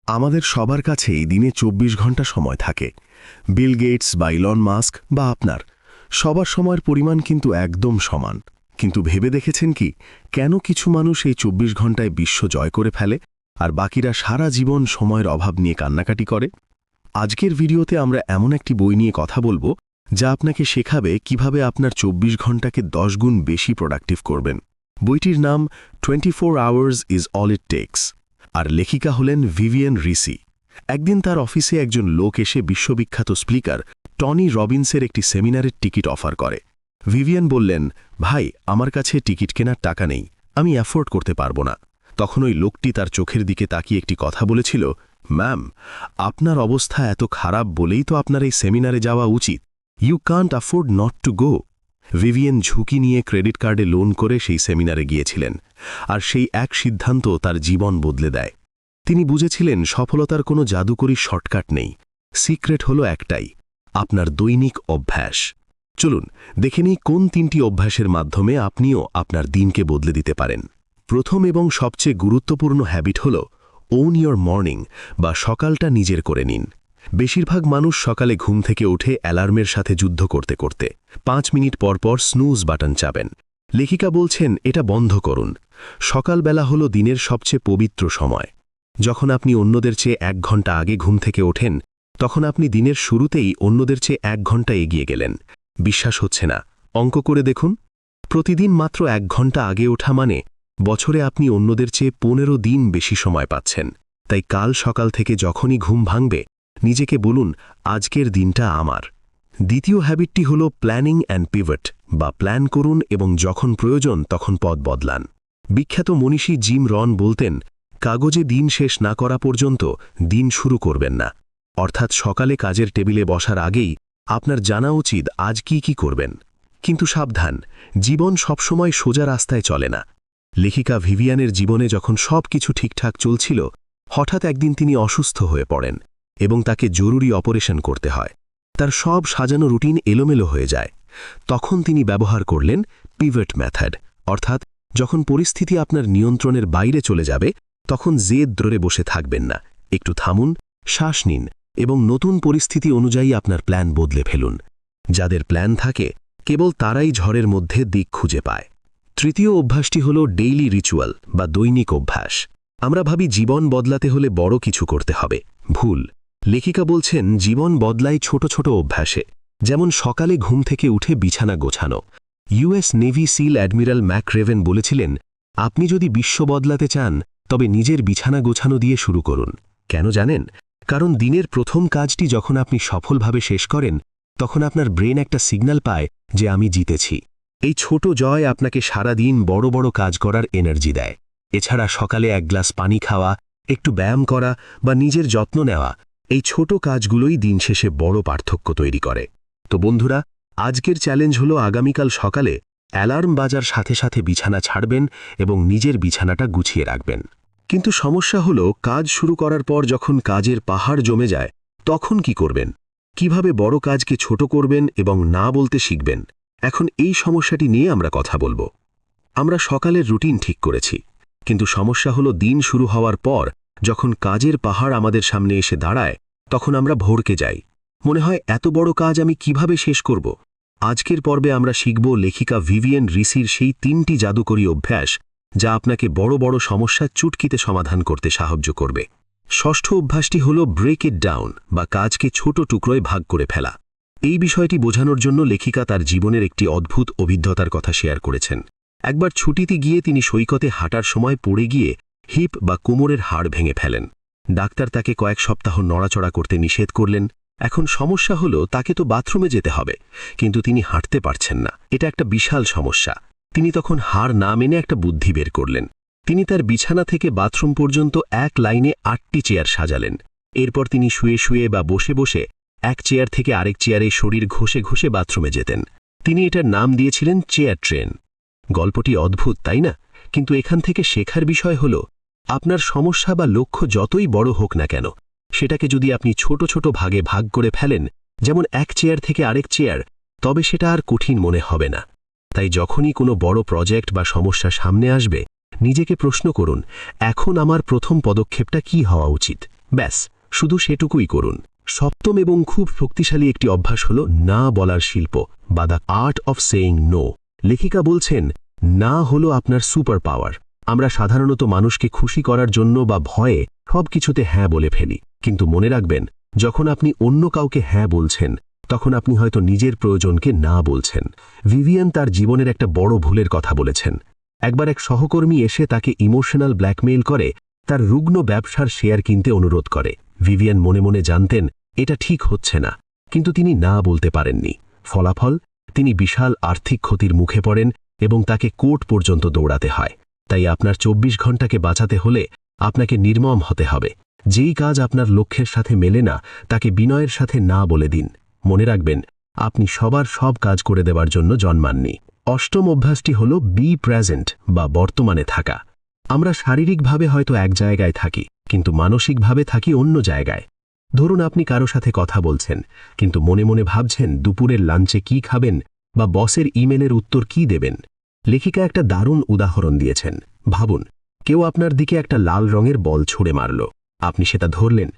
আমাদের সবার কাছেই দিনে ২৪ ঘন্টা সময় থাকে। বিল গেটস বা ইলন মাস্ক বা আপনার সবার সময়ের পরিমাণ কিন্তু একদম সমান। কিন্তু ভেবে দেখেছেন কি, কেন কিছু মানুষ এই ২৪ ঘন্টায় বিশ্ব জয় করে ফেলে আর বাকিরা সারা জীবন সময়ের অভাব নিয়ে কান্নাকাটি করে? আজকের ভিডিওতে আমরা এমন একটি বই নিয়ে কথা বলবো যা আপনাকে শেখাবে কিভাবে আপনার ২৪ ঘন্টাকে ১০ গুণ বেশি প্রোডাক্টিভ করবেন। বইটির নাম 24 hours is all it takes, আর লেখিকা হলেন ভিভিয়ান রিসি। একদিন তার অফিসে একজন লোক এসে বিশ্ববিখ্যাত স্পিকার টনি রবিন্সের একটি সেমিনারের টিকিট অফার করে। ভিভিয়ান বললেন, ভাই, আমার কাছে টিকিট কেনার টাকা নেই, আমি অ্যাফোর্ড করতে পারবো না। তখন ওই লোকটি তার চোখের দিকে তাকিয়ে একটি কথা বলেছিল, ম্যাম, আপনার অবস্থা এত খারাপ বলেই তো আপনার এই সেমিনারে যাওয়া উচিত। You can't afford not to go. Vivian ঝুঁকি নিয়ে ক্রেডিট কার্ডে লোন করে সেই সেমিনারে গিয়েছিলেন, আর সেই এক সিদ্ধান্ত তার জীবন বদলে দেয়। তিনি বুঝেছিলেন সফলতার কোনো জাদুকরী শর্টকাট নেই, সিক্রেট হলো একটাই, আপনার দৈনিক অভ্যাস। চলুন দেখে নিই কোন ৩টি অভ্যাসের মাধ্যমে আপনিও আপনার দিনকে বদলে দিতে পারেন। প্রথম এবং সবচেয়ে গুরুত্বপূর্ণ হ্যাবিট হল ওন ইয়োর মর্নিং, বা সকালটা নিজের করে নিন। বেশিরভাগ মানুষ সকালে ঘুম থেকে উঠে অ্যালার্মের সাথে যুদ্ধ করতে করতে ৫ মিনিট পর পর স্নুজ বাটন চাপেন। লেখিকা বলছেন, এটা বন্ধ করুন। সকালবেলা হল দিনের সবচেয়ে পবিত্র সময়। যখন আপনি অন্যদের চেয়ে ১ ঘন্টা আগে ঘুম থেকে ওঠেন, তখন আপনি দিনের শুরুতেই অন্যদের চেয়ে ১ ঘন্টা এগিয়ে গেলেন। বিশ্বাস হচ্ছে না? অঙ্ক করে দেখুন। প্রতিদিন মাত্র ১ ঘন্টা আগে ওঠা মানে বছরে আপনি অন্যদের চেয়ে ১৫ দিন বেশি সময় পাচ্ছেন। তাই কাল সকাল থেকে যখনই ঘুম ভাঙবে, নিজেকে বলুন, আজকের দিনটা আমার। দ্বিতীয় হ্যাবিটটি হল প্ল্যানিং অ্যান্ড পিভট, বা প্ল্যান করুন এবং যখন প্রয়োজন তখন পথ বদলান। বিখ্যাত মনীষী জিম রন বলতেন, কাগজে দিন শেষ না করা পর্যন্ত দিন শুরু করবেন না। অর্থাৎ সকালে কাজের টেবিলে বসার আগেই আপনার জানা উচিত আজ কি করবেন। কিন্তু সাবধান, জীবন সবসময় সোজা রাস্তায় চলে না। লেখিকা ভিভিয়ানের জীবনে যখন সব কিছু ঠিকঠাক চলছিল, হঠাৎ একদিন তিনি অসুস্থ হয়ে পড়েন এবং তাকে জরুরি অপারেশন করতে হয়। তার সব সাজানো রুটিন এলোমেলো হয়ে যায়। তখন তিনি ব্যবহার করলেন পিভট মেথড, অর্থাৎ যখন পরিস্থিতি আপনার নিয়ন্ত্রণের বাইরে চলে যাবে, তখন জেদ ধরে বসে থাকবেন না। একটু থামুন, শ্বাস নিন এবং নতুন পরিস্থিতি অনুযায়ী আপনার প্ল্যান বদলে ফেলুন। যাদের প্ল্যান থাকে, কেবল তারাই ঝড়ের মধ্যে দিক খুঁজে পায়। তৃতীয় অভ্যাসটি হল ডেইলি রিচুয়াল, বা দৈনিক অভ্যাস। আমরা ভাবি জীবন বদলাতে হলে বড় কিছু করতে হবে। ভুল। লেখিকা বলছেন, জীবন বদলায় ছোট ছোট অভ্যাসে, যেমন সকালে ঘুম থেকে উঠে বিছানা গোছানো। ইউএস নেভি সিল অ্যাডমিরাল ম্যাকরেভেন বলেছিলেন, আপনি যদি বিশ্ব বদলাতে চান, তবে নিজের বিছানা গোছানো দিয়ে শুরু করুন। কেন জানেন? কারণ দিনের প্রথম কাজটি যখন আপনি সফলভাবে শেষ করেন, তখন আপনার ব্রেন একটা সিগন্যাল পায় যে আমি জিতেছি। এই ছোট জয় আপনাকে সারা দিন বড় বড় কাজ করার এনার্জি দেয়। এছাড়া সকালে ১ গ্লাস পানি খাওয়া, একটু ব্যায়াম করা বা নিজের যত্ন নেওয়া, এই ছোট কাজগুলোই দিন শেষে বড় পার্থক্য তৈরি করে। তো বন্ধুরা, আজকের চ্যালেঞ্জ হলো আগামীকাল সকালে অ্যালার্ম বাজার সাথে সাথে বিছানা ছাড়বেন এবং নিজের বিছানাটা গুছিয়ে রাখবেন। কিন্তু সমস্যা হলো, কাজ শুরু করার পর যখন কাজের পাহাড় জমে যায়, তখন কি করবেন? কিভাবে বড় কাজকে ছোট করবেন এবং না বলতে শিখবেন? এখন এই সমস্যাটি নিয়ে আমরা কথা বলবো। আমরা সকালের রুটিন ঠিক করেছি, কিন্তু সমস্যা হলো দিন শুরু হওয়ার পর যখন কাজের পাহাড় আমাদের সামনে এসে দাঁড়ায়, তখন আমরা ভড়কে যাই। মনে হয়, এত বড় কাজ আমি কিভাবে শেষ করব? আজকের পর্বে আমরা শিখব লেখিকা ভিভিয়ান রিসির সেই ৩টি জাদুকরী অভ্যাস, যা আপনাকে বড় বড় সমস্যা চুটকিতে সমাধান করতে সাহায্য করবে। ষষ্ঠ অভ্যাসটি হল ব্রেক ইট ডাউন, বা কাজকে ছোট টুকরোয় ভাগ করে ফেলা। এই বিষয়টি বোঝানোর জন্য লেখিকা তার জীবনের একটি অদ্ভুত অভিজ্ঞতার কথা শেয়ার করেছেন। একবার ছুটিতে গিয়ে তিনি সৈকতে হাঁটার সময় পড়ে গিয়ে হিপ বা কোমরের হাড় ভেঙে ফেলেন। ডাক্তার তাকে কয়েক সপ্তাহ নড়াচড়া করতে নিষেধ করলেন। এখন সমস্যা হলো, তাকে তো বাথরুমে যেতে হবে, কিন্তু তিনি হাঁটতে পারছেন না। এটা একটা বিশাল সমস্যা। তিনি তখন হার না মেনে একটা বুদ্ধি বের করলেন। তিনি তার বিছানা থেকে বাথরুম পর্যন্ত এক লাইনে ৮টি চেয়ার সাজালেন। এরপর তিনি শুয়ে শুয়ে বা বসে বসে এক চেয়ার থেকে আরেক চেয়ারে শরীর ঘষে ঘষে বাথরুমে যেতেন। তিনি এটার নাম দিয়েছিলেন চেয়ার ট্রেন। গল্পটি অদ্ভুত, তাই না? কিন্তু এখান থেকে শেখার বিষয় হল, আপনার সমস্যা বা লক্ষ্য যতই বড় হোক না কেন, সেটাকে যদি আপনি ছোট ছোট ভাগে ভাগ করে ফেলেন, যেমন এক চেয়ার থেকে আরেক চেয়ার, তবে সেটা আর কঠিন মনে হবে না। তাই যখনই কোনো বড় প্রজেক্ট বা সমস্যা সামনে আসবে, নিজেকে প্রশ্ন করুন, এখন আমার প্রথম পদক্ষেপটা কি হওয়া উচিত? ব্যাস, শুধু সেটুকুই করুন। সপ্তম এবং খুব শক্তিশালী একটি অভ্যাস হল না বলার শিল্প বা the art of saying no. লেখিকা বলছেন, না হলো আপনার সুপার পাওয়ার। আমরা সাধারণত মানুষকে খুশি করার জন্য বা ভয়ে সবকিছুতে হ্যাঁ বলে ফেলি, কিন্তু মনে রাখবেন, যখন আপনি অন্য কাউকে হ্যাঁ বলছেন তখন আপনি হয়তো নিজের প্রয়োজনকে না বলছেন। ভিভিয়ান তার জীবনের একটা বড় ভুলের কথা বলেছেন। একবার এক সহকর্মী এসে তাকে ইমোশনাল ব্ল্যাকমেইল করে তার রুগ্ন ব্যবসার শেয়ার কিনতে অনুরোধ করে। ভিভিয়ান মনে মনে জানতেন এটা ঠিক হচ্ছে না, কিন্তু তিনি না বলতে পারেননি। ফলাফল, তিনি বিশাল আর্থিক ক্ষতির মুখে পড়েন এবং তাকে কোর্ট পর্যন্ত দৌড়াতে হয়। তাই আপনার 24 ঘন্টাকে বাঁচাতে হলে আপনাকে নির্মম হতে হবে। যেই কাজ আপনার লক্ষ্যের সাথে মেলে না তাকে বিনয়ের সাথে না বলে দিন। মনে রাখবেন, আপনি সবার সব কাজ করে দেওয়ার জন্য জন্মাননি। অষ্টম অভ্যাসটি হল বি প্রেজেন্ট বা বর্তমানে থাকা। আমরা শারীরিকভাবে হয়তো এক জায়গায় থাকি, কিন্তু মানসিকভাবে থাকি অন্য জায়গায়। ধরুন আপনি কারো সাথে কথা বলছেন, কিন্তু মনে মনে ভাবছেন দুপুরের লাঞ্চে কি খাবেন বা বসের ইমেলের উত্তর কি দেবেন। লেখিকা একটা দারুণ উদাহরণ দিয়েছেন। ভাবুন, কেউ আপনার দিকে একটা লাল রঙের বল ছুঁড়ে মারল, আপনি সেটা ধরলেন,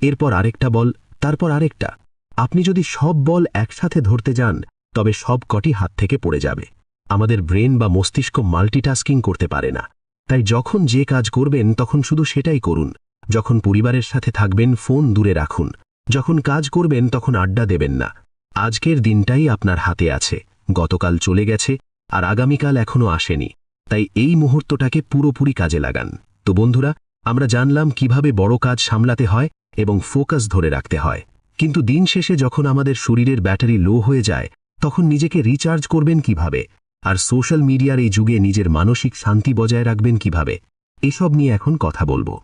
এরপর আরেকটা বল, তারপর আরেকটা। আপনি যদি সব বল একসাথে ধরতে যান তবে সব কটি হাত থেকে পড়ে যাবে। আমাদের ব্রেন বা মস্তিষ্ক মাল্টিটাস্কিং করতে পারে না। তাই যখন যে কাজ করবেন তখন শুধু সেটাই করুন। যখন পরিবারের সাথে থাকবেন ফোন দূরে রাখুন, যখন কাজ করবেন তখন আড্ডা দেবেন না। আজকের দিনটাই আপনার হাতে আছে, গতকাল চলে গেছে আর আগামীকাল এখনো আসেনি। তাই এই মুহূর্তটাকে পুরোপুরি কাজে লাগান। তো বন্ধুরা, আমরা জানলাম কিভাবে বড় কাজ সামলাতে হয় এবং ফোকাস ধরে রাখতে হয়, কিন্তু দিন শেষে যখন আমাদের শরীরের ব্যাটারি লো হয়ে যায় তখন নিজেকে রিচার্জ করবেন কিভাবে, আর সোশ্যাল মিডিয়ার এই যুগে নিজের মানসিক শান্তি বজায় রাখবেন কিভাবে, এসব নিয়ে এখন কথা বলবো।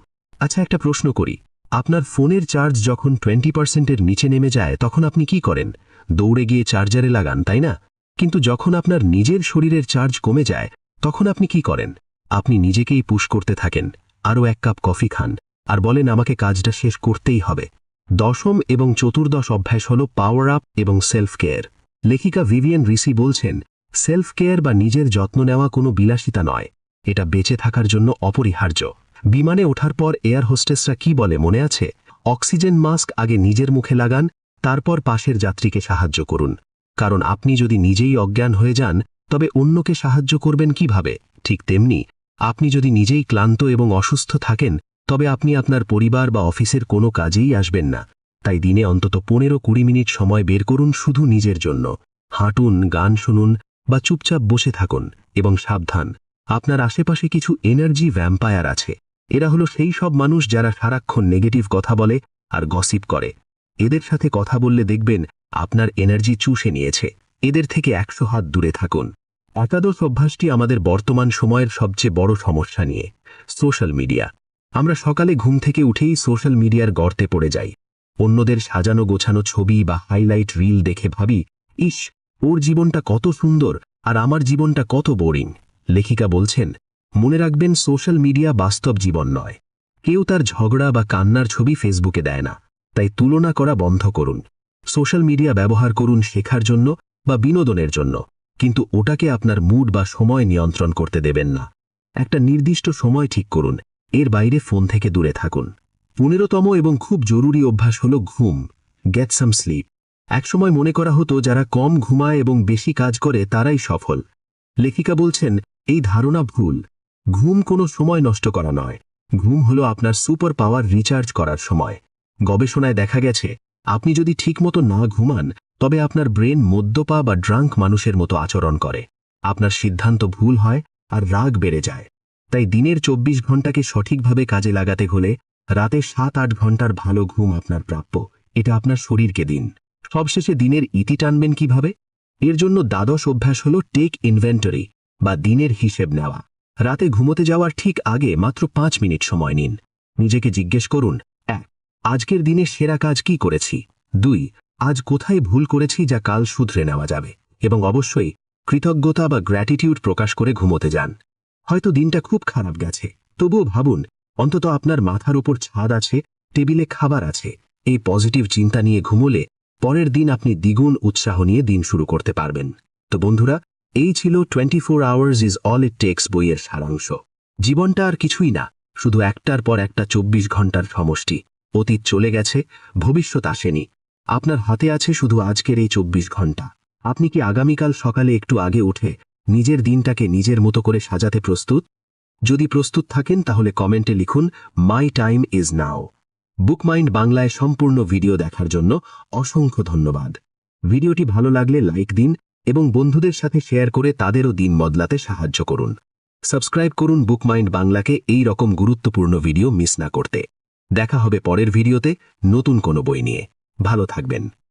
আচ্ছা, একটা প্রশ্ন করি, আপনার ফোনের চার্জ যখন 20%-এর নিচে নেমে যায় তখন আপনি কি করেন? দৌড়ে গিয়ে চার্জারে লাগান, তাই না? কিন্তু যখন আপনার নিজের শরীরের চার্জ কমে যায় তখন আপনি কি করেন? আপনি নিজেকেই পুশ করতে থাকেন, আরও এক কাপ কফি খান আর বলেন আমাকে কাজটা শেষ করতেই হবে। দশম এবং চতুর্দশ অভ্যাস হল পাওয়ার আপ এবং সেলফ কেয়ার। লেখিকা ভিভিয়ান রিসি বলছেন, সেলফ কেয়ার বা নিজের যত্ন নেওয়া কোনো বিলাসিতা নয়, এটা বেঁচে থাকার জন্য অপরিহার্য। বিমানে ওঠার পর এয়ার হোস্টেসরা কি বলে মনে আছে? অক্সিজেন মাস্ক আগে নিজের মুখে লাগান, তারপর পাশের যাত্রীকে সাহায্য করুন। কারণ আপনি যদি নিজেই অজ্ঞান হয়ে যান তবে অন্যকে সাহায্য করবেন কিভাবে? ঠিক তেমনি, আপনি যদি নিজেই ক্লান্ত এবং অসুস্থ থাকেন তবে আপনি আপনার পরিবার বা অফিসের কোনো কাজেই আসবেন না। তাই দিনে অন্তত 15-20 মিনিট সময় বের করুন শুধু নিজের জন্য। হাঁটুন, গান শুনুন বা চুপচাপ বসে থাকুন। এবং সাবধান, আপনার আশেপাশে কিছু এনার্জি ভ্যাম্পায়ার আছে। এরা হলো সেই সব মানুষ যারা সারাক্ষণ নেগেটিভ কথা বলে আর গসিপ করে। এদের সাথে কথা বললে দেখবেন আপনার এনার্জি চুষে নিয়েছে। এদের থেকে 100 হাত দূরে থাকুন। একাদশ অভ্যাসটি আমাদের বর্তমান সময়ের সবচেয়ে বড় সমস্যা নিয়ে, সোশ্যাল মিডিয়া। আমরা সকালে ঘুম থেকে উঠেই সোশ্যাল মিডিয়ার গর্তে পড়ে যাই। অন্যদের সাজানো গোছানো ছবি বা হাইলাইট রিল দেখে ভাবি, ইস, ওর জীবনটা কত সুন্দর আর আমার জীবনটা কত বোরিং। লেখিকা বলছেন, মনে রাখবেন, সোশ্যাল মিডিয়া বাস্তব জীবন নয়। কেউ তার ঝগড়া বা কান্নার ছবি ফেসবুকে দেয় না। তাই তুলনা করা বন্ধ করুন। সোশ্যাল মিডিয়া ব্যবহার করুন শেখার জন্য বা বিনোদনের জন্য, কিন্তু ওটাকে আপনার মুড বা সময় নিয়ন্ত্রণ করতে দেবেন না। একটা নির্দিষ্ট সময় ঠিক করুন, এর বাইরে ফোন থেকে দূরে থাকুন। 15তম এবং খুব জরুরি অভ্যাস হল ঘুম। Get some slip. একসময় মনে করা হতো যারা কম ঘুমায় এবং বেশি কাজ করে তারাই সফল। লেখিকা বলছেন, এই ধারণা ভুল। ঘুম কোনো সময় নষ্ট করা নয়, ঘুম হলো আপনার সুপার পাওয়ার রিচার্জ করার সময়। গবেষণায় দেখা গেছে, আপনি যদি ঠিকমতো না ঘুমান তবে আপনার ব্রেন মদ্যপা বা ড্রাঙ্ক মানুষের মতো আচরণ করে। আপনার সিদ্ধান্ত ভুল হয় আর রাগ বেড়ে যায়। তাই দিনের 24 ঘন্টাকে সঠিকভাবে কাজে লাগাতে হলে রাতে 7-8 ঘন্টার ভালো ঘুম আপনার প্রাপ্য। এটা আপনার শরীরকে দিন। সবশেষে দিনের ইতি টানবেন কিভাবে? এর জন্য দ্বাদশ অভ্যাস হল টেক ইনভেন্টরি বা দিনের হিসেব নেওয়া। রাতে ঘুমোতে যাওয়ার ঠিক আগে মাত্র 5 মিনিট সময় নিন। নিজেকে জিজ্ঞেস করুন, 1. আজকের দিনে সেরা কাজ কি করেছি? 2. আজ কোথায় ভুল করেছি যা কাল শুধরে নেওয়া যাবে? এবং অবশ্যই কৃতজ্ঞতা বা গ্র্যাটিটিউড প্রকাশ করে ঘুমোতে যান। হয়তো দিনটা খুব খারাপ গেছে, তবুও ভাবুন অন্তত আপনার মাথার উপর ছাদ আছে, টেবিলে খাবার আছে। এই পজিটিভ চিন্তা নিয়ে ঘুমোলে পরের দিন আপনি দ্বিগুণ উৎসাহ নিয়ে দিন শুরু করতে পারবেন। তো বন্ধুরা, এই ছিল 24 hours is all it takes বইয়ের সারাংশ। জীবনটা আর কিছুই না, শুধু একটার পর একটা 24 ঘন্টার সমষ্টি। অতীত চলে গেছে, ভবিষ্যৎ আসেনি। আপনার হাতে আছে শুধু আজকের এই 24 ঘন্টা। আপনি কি আগামীকাল সকালে একটু আগে উঠে নিজের দিনটাকে নিজের মতো করে সাজাতে প্রস্তুত? যদি প্রস্তুত থাকেন তাহলে কমেন্টে লিখুন মাই টাইম ইজ নাও। বুকমাইন্ড বাংলায় সম্পূর্ণ ভিডিও দেখার জন্য অসংখ্য ধন্যবাদ। ভিডিওটি ভালো লাগলে লাইক দিন এবং বন্ধুদের সাথে শেয়ার করে তাদেরও দিন বদলাতে সাহায্য করুন। সাবস্ক্রাইব করুন বুকমাইন্ড বাংলাকে এই রকম গুরুত্বপূর্ণ ভিডিও মিস না করতে। দেখা হবে পরের ভিডিওতে নতুন কোনো বই নিয়ে। ভালো থাকবেন।